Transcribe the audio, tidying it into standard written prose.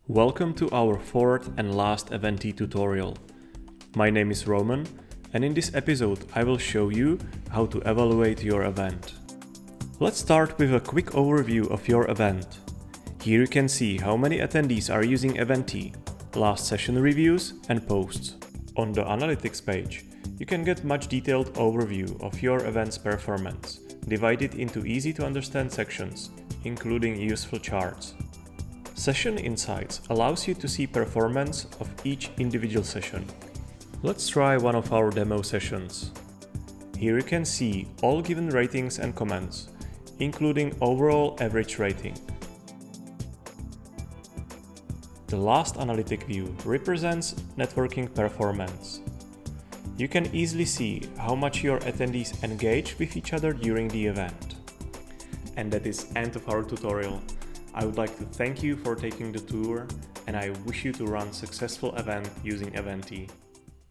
Welcome to our fourth and last Eventee tutorial. My name is Roman, and in this episode I will show you how to evaluate your event. Let's start with a quick overview of your event. Here you can see how many attendees are using Eventee, last session reviews and posts. On the analytics page, you can get much detailed overview of your event's performance, divided into easy to understand sections, including useful charts. Session Insights allows you to see performance of each individual session. Let's try one of our demo sessions. Here you can see all given ratings and comments, including overall average rating. The last analytic view represents networking performance. You can easily see how much your attendees engage with each other during the event. And that is end of our tutorial. I would like to thank you for taking the tour, and I wish you to run successful event using Eventee.